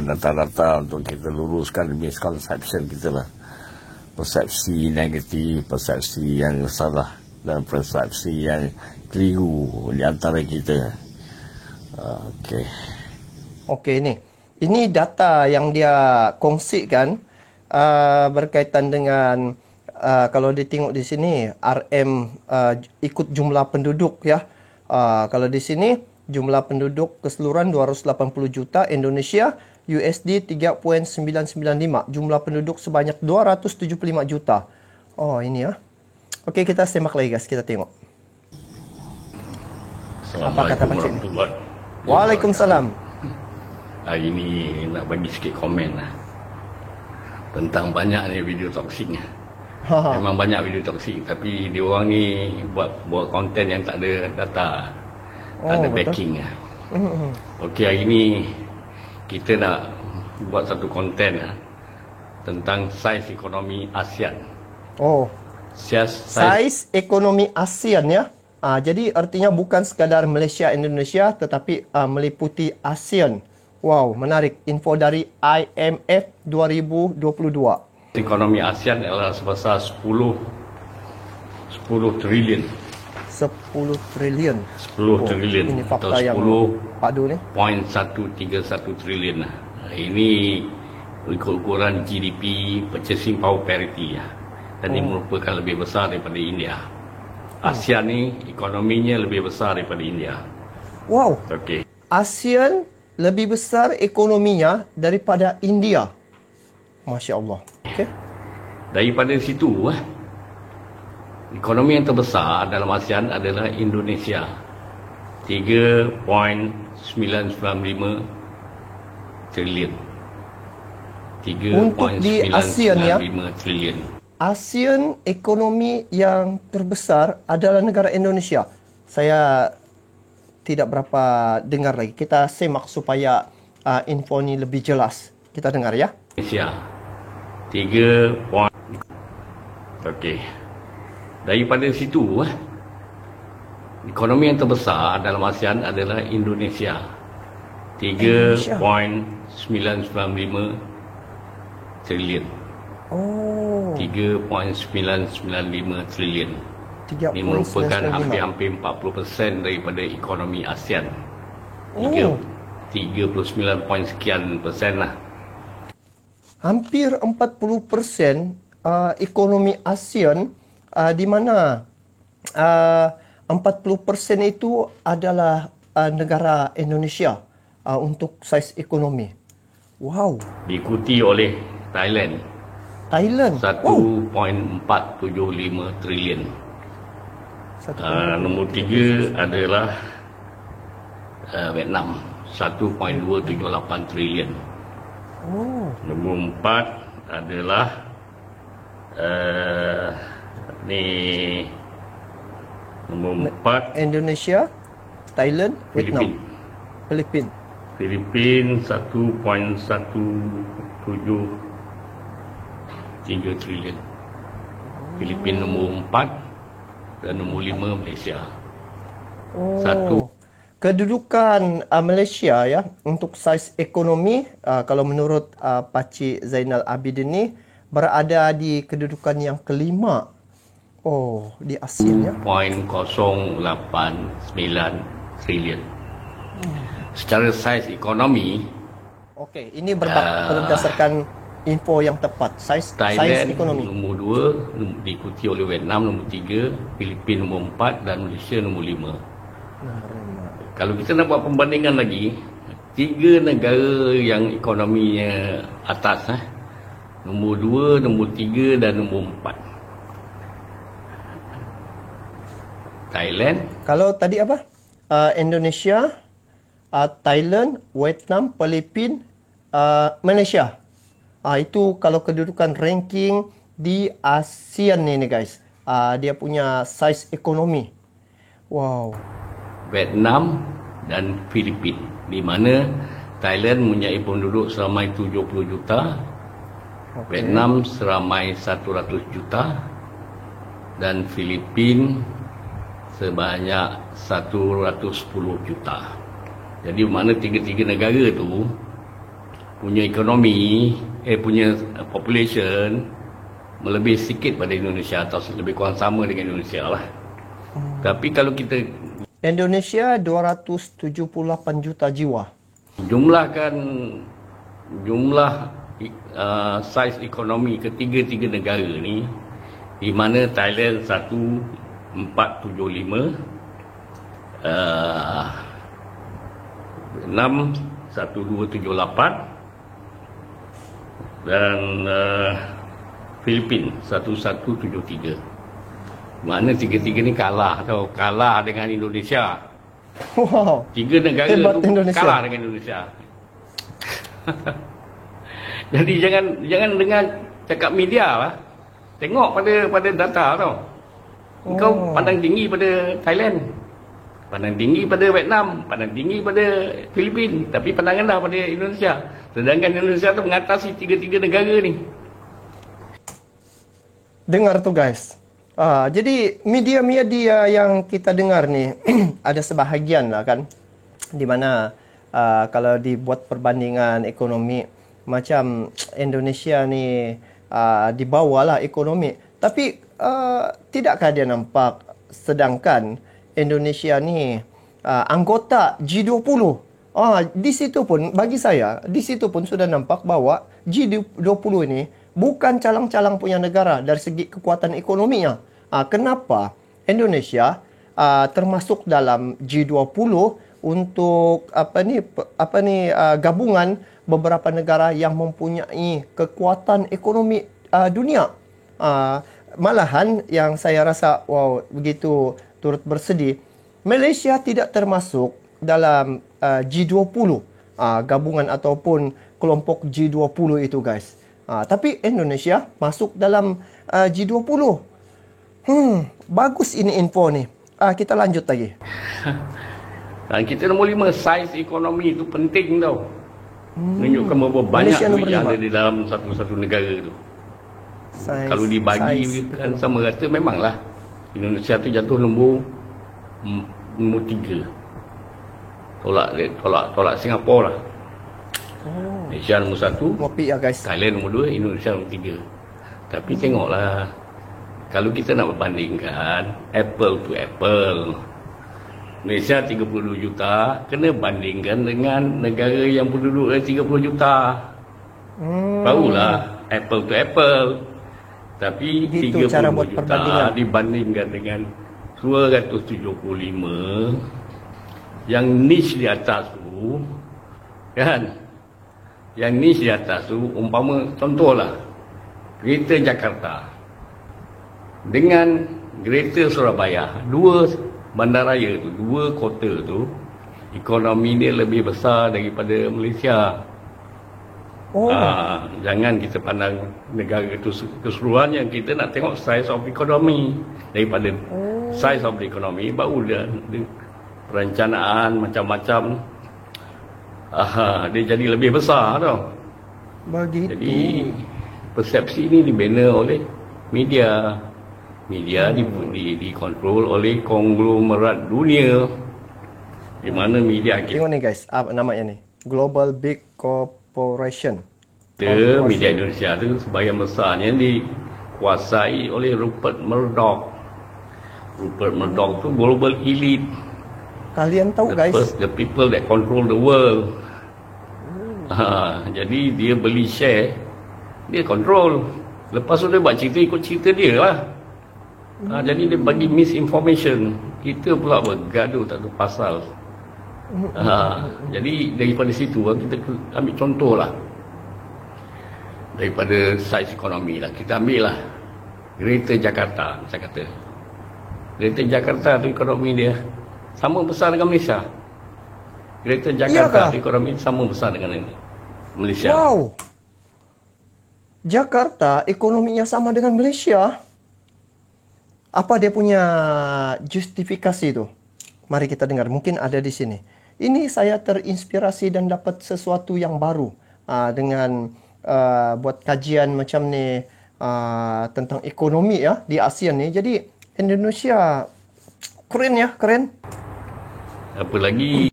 data-data untuk kita luruskan misconception kita lah. Persepsi negatif, persepsi yang salah dan persepsi yang keliru di antara kita. Okey ni. Ini data yang dia kongsikan berkaitan dengan kalau ditengok di sini RM ikut jumlah penduduk ya. Kalau di sini jumlah penduduk keseluruhan 280 juta, Indonesia USD 3.995, jumlah penduduk sebanyak 275 juta. Oh, ini ya. Okey, kita semak lagi guys, kita tengok. Apa kata Pak Cik? Waalaikumsalam. Hari ini nak bagi sikit komen lah tentang banyak ni video toksik. Memang banyak video toksik, tapi dia orang ni buat konten yang tak ada data, tak ada backing. Okey, hari ni kita nak buat satu konten tentang saiz ekonomi ASEAN. Saiz ekonomi ASEAN ya. Jadi artinya bukan sekadar Malaysia, Indonesia, tetapi meliputi ASEAN. Wow, menarik. Info dari IMF 2022. Ekonomi ASEAN adalah sebesar 10 triliun. 10 triliun. 10 triliun. Ini fakta yang padu ni. 0.131 triliun. Ini ukuran GDP, purchasing power parity. Dan ini merupakan lebih besar daripada India. ASEAN ni ekonominya lebih besar daripada India. Wow. Okey. ASEAN lebih besar ekonominya daripada India. Masya Allah. Okey. Daripada situ, ekonomi yang terbesar dalam ASEAN adalah Indonesia. 3.995 triliun. Untuk di ASEAN ya. Triliun. ASEAN ekonomi yang terbesar adalah negara Indonesia. Saya tidak berapa dengar lagi. Kita semak supaya info ni lebih jelas. Kita dengar ya. Indonesia 3. Okey. Daripada situ, ekonomi yang terbesar dalam ASEAN adalah Indonesia. 3.995 triliun. 3.995 triliun. Ini merupakan hampir 40% daripada ekonomi ASEAN. 39 point sekian persen lah. Hampir 40% ekonomi ASEAN, di mana 40% itu adalah negara Indonesia untuk saiz ekonomi. Wow. Diikuti oleh Thailand. 1.475 triliun. Nombor 3 adalah Vietnam, 1.278 triliun. Nombor 4 adalah nombor 4 Indonesia, Thailand, Vietnam, Filipin. Filipin 1.173 triliun. Filipin nombor 4 dan nombor 5 Malaysia. Kedudukan Malaysia ya untuk saiz ekonomi kalau menurut Pakcik Zainal Abidin ni berada di kedudukan yang kelima. Di ASEAN ya. 0.089 triliun. Secara saiz ekonomi, okey, ini berdasarkan info yang tepat. Saiz ekonomi. Nombor 2 diikuti oleh Vietnam nombor 3, Filipin nombor 4 dan Malaysia nombor 5. Kalau kita nak buat pembandingan lagi, 3 negara yang ekonominya atas, nombor 2, nombor 3 dan nombor 4. Thailand. Kalau tadi apa? Indonesia, Thailand, Vietnam, Filipin, Malaysia. Itu kalau kedudukan ranking di ASEAN ni guys. Dia punya saiz ekonomi. Wow. Vietnam dan Filipin, di mana Thailand mempunyai penduduk seramai 70 juta, Vietnam seramai 100 juta dan Filipin sebanyak 110 juta. Jadi mana tiga-tiga negara tu punya ekonomi, punya population melebihi sikit pada Indonesia atau lebih kurang sama dengan Indonesia lah. Tapi kalau kita Indonesia 278 juta jiwa. jumlahkan jumlah saiz ekonomi ketiga-tiga negara ni, di mana Thailand 1475, 1278 dan Filipin 1173. Mana tiga-tiga ni kalah dengan Indonesia. Wow. Tiga negara Hebat tu Indonesia. kalah dengan Indonesia. Jadi jangan dengar cakap media lah. Tengok pada data tau. Kau pandang tinggi pada Thailand, pandang tinggi pada Vietnam, pandang tinggi pada Filipin, tapi pandang rendah pada Indonesia. Sedangkan Indonesia tu mengatasi tiga-tiga negara ni. Dengar tu guys. Jadi media-media yang kita dengar ni ada sebahagian lah kan, di mana kalau dibuat perbandingan ekonomi, macam Indonesia ni di bawah lah ekonomi. Tapi tidakkah dia nampak sedangkan Indonesia ni anggota G20? Di situ pun bagi saya, di situ pun sudah nampak bahawa G20 ini bukan calang-calang punya negara dari segi kekuatan ekonominya. Kenapa Indonesia termasuk dalam G20 untuk gabungan beberapa negara yang mempunyai kekuatan ekonomi dunia. Malahan yang saya rasa begitu turut bersedih, Malaysia tidak termasuk dalam G20, gabungan ataupun kelompok G20 itu guys. Tapi Indonesia masuk dalam G20. Bagus ini info ni. Kita lanjut lagi. Dan kita nombor 5, saiz ekonomi itu penting tau. Menunjukkan berapa banyak duit yang ada di dalam satu negara tu. Kalau dibagi kan sama rata, memanglah Indonesia tu jatuh nombor 3. Tolak Singapura lah. Malaysia nombor 1, Ngopi ya guys. Thailand nombor 2, Indonesia nombor 3. Tapi tengoklah, kalau kita nak berbandingkan apple to apple, Malaysia 32 juta kena bandingkan dengan negara yang penduduk 30 juta. Barulah apple to apple. Tapi gitu 30 juta dibandingkan dengan 275 yang niche di atas tu, kan? Yang niche di atas tu, umpama contohlah Greater Jakarta dengan Greater Surabaya, dua bandaraya tu, dua kota tu, ekonomi dia lebih besar daripada Malaysia. Jangan kita pandang negara itu keseluruhannya, kita nak tengok size of economy. Daripada size of the economy, baru dia perencanaan macam-macam dia jadi lebih besar tau. Begitu. Jadi persepsi ini dibina oleh media. Media dikontrol oleh konglomerat dunia, di mana media kita, tengok ni guys, apa namanya ni, Global Big Corporation. Media Indonesia tu sebahagian besarnya dikuasai oleh Rupert Murdoch. Rupert Murdoch tu global elite. Kalian tahu guys, The people that control the world. Jadi dia beli share, dia control. Lepas tu dia buat cerita ikut cerita dia lah. Jadi dia bagi misinformation. Kita pula bergaduh tak tahu pasal. Jadi daripada situ kita ambil contoh lah. Daripada saiz ekonomi lah, kita ambil lah Greater Jakarta, saya kata Greater Jakarta tu ekonomi dia sama besar dengan Malaysia. Greater Jakarta tu ekonomi sama besar dengan Malaysia. Wow, Jakarta ekonominya sama dengan Malaysia. Apa dia punya justifikasi tu? Mari kita dengar, mungkin ada di sini. Ini saya terinspirasi dan dapat sesuatu yang baru dengan buat kajian macam ni tentang ekonomi ya di ASEAN ni. Jadi Indonesia keren ya, keren. Apa lagi